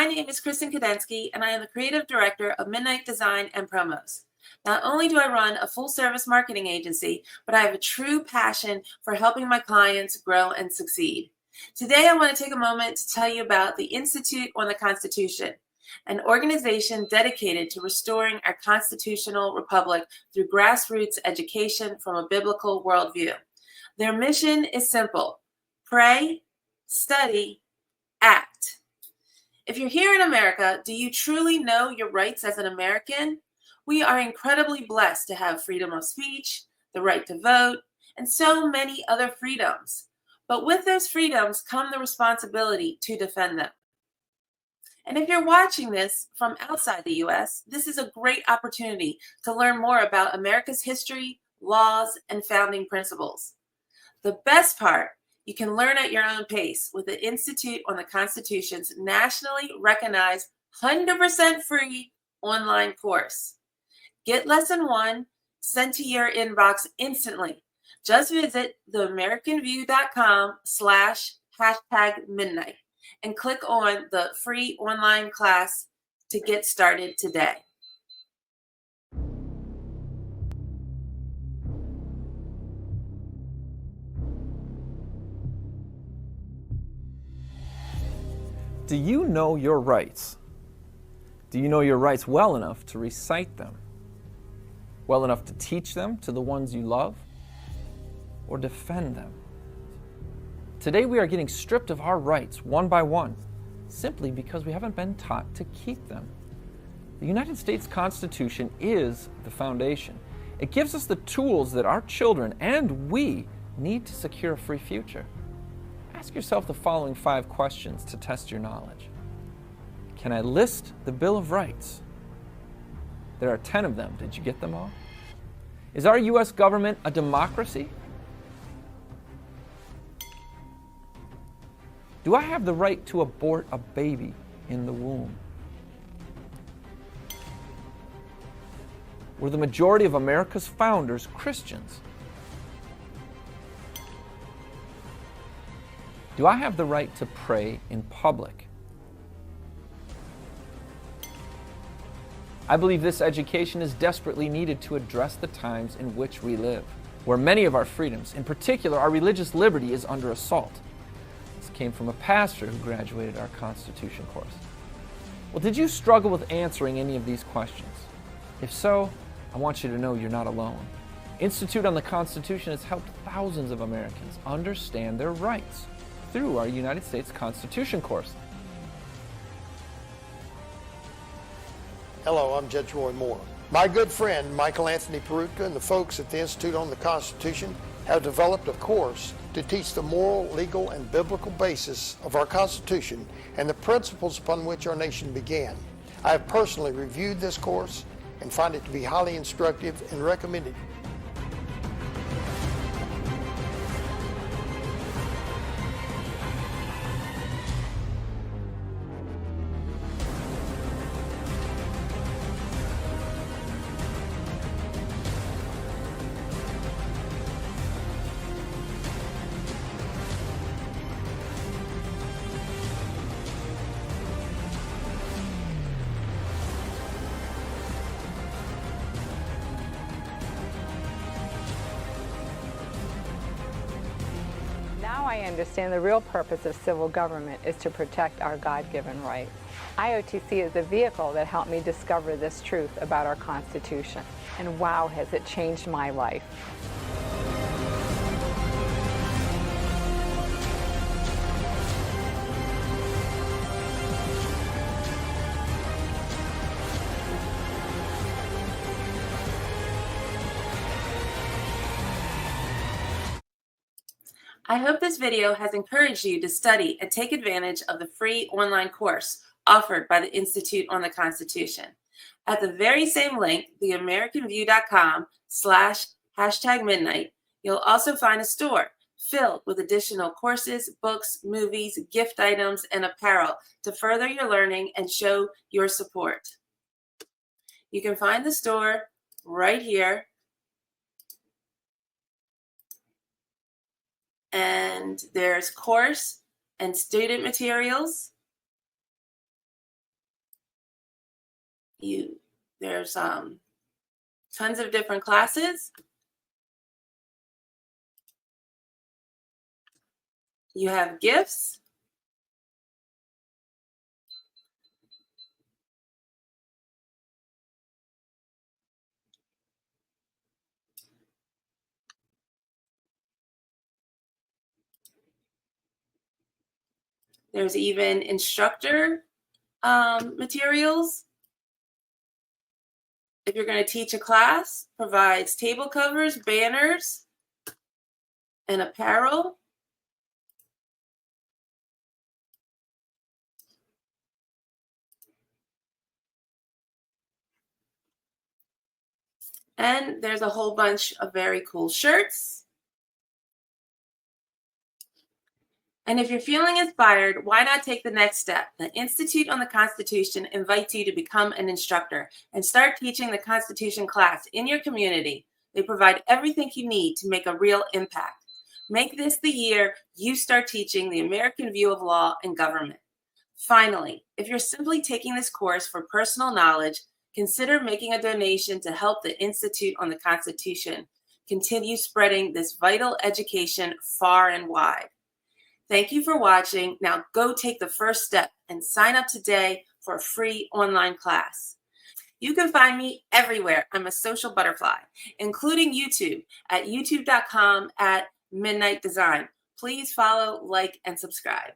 My name is Kristin Kodenski, and I am the creative director of Midnight Design and Promos. Not only do I run a full-service marketing agency, but I have a true passion for helping my clients grow and succeed. Today, I want to take a moment to tell you about the Institute on the Constitution, an organization dedicated to restoring our constitutional republic through grassroots education from a biblical worldview. Their mission is simple: pray, study, act. If you're here in America, do you truly know your rights as an American? We are incredibly blessed to have freedom of speech, the right to vote, and so many other freedoms. But with those freedoms come the responsibility to defend them. And if you're watching this from outside the US, this is a great opportunity to learn more about America's history, laws, and founding principles. The best part, you can learn at your own pace with the Institute on the Constitution's nationally recognized 100% free online course. Get Lesson 1 sent to your inbox instantly. Just visit theamericanview.com/#midnight and click on the free online class to get started today. Do you know your rights? Do you know your rights well enough to recite them? Well enough to teach them to the ones you love? Or defend them? Today we are getting stripped of our rights one by one, simply because we haven't been taught to keep them. The United States Constitution is the foundation. It gives us the tools that our children and we need to secure a free future. Ask yourself the following 5 questions to test your knowledge. Can I list the Bill of Rights? There are 10 of them. Did you get them all? Is our U.S. government a democracy? Do I have the right to abort a baby in the womb? Were the majority of America's founders Christians? Do I have the right to pray in public? I believe this education is desperately needed to address the times in which we live, where many of our freedoms, in particular our religious liberty, is under assault. This came from a pastor who graduated our Constitution course. Well, did you struggle with answering any of these questions? If so, I want you to know you're not alone. Institute on the Constitution has helped thousands of Americans understand their rights through our United States Constitution course. Hello, I'm Judge Roy Moore. My good friend Michael Anthony Perutka and the folks at the Institute on the Constitution have developed a course to teach the moral, legal, and biblical basis of our Constitution and the principles upon which our nation began. I have personally reviewed this course and find it to be highly instructive and recommend it. Now I understand the real purpose of civil government is to protect our God-given rights. IOTC is a vehicle that helped me discover this truth about our Constitution. And wow, has it changed my life. I hope this video has encouraged you to study and take advantage of the free online course offered by the Institute on the Constitution. At the very same link, theamericanview.com/#midnight, you'll also find a store filled with additional courses, books, movies, gift items, and apparel to further your learning and show your support. You can find the store right here. And there's course and student materials. There's tons of different classes. You have gifts. There's even instructor materials. If you're going to teach a class, provides table covers, banners, and apparel. And there's a whole bunch of very cool shirts. And if you're feeling inspired, why not take the next step? The Institute on the Constitution invites you to become an instructor and start teaching the Constitution class in your community. They provide everything you need to make a real impact. Make this the year you start teaching the American view of law and government. Finally, if you're simply taking this course for personal knowledge, consider making a donation to help the Institute on the Constitution continue spreading this vital education far and wide. Thank you for watching. Now go take the first step and sign up today for a free online class. You can find me everywhere. I'm a social butterfly, including YouTube at youtube.com/midnightdesign. Please follow, like, and subscribe.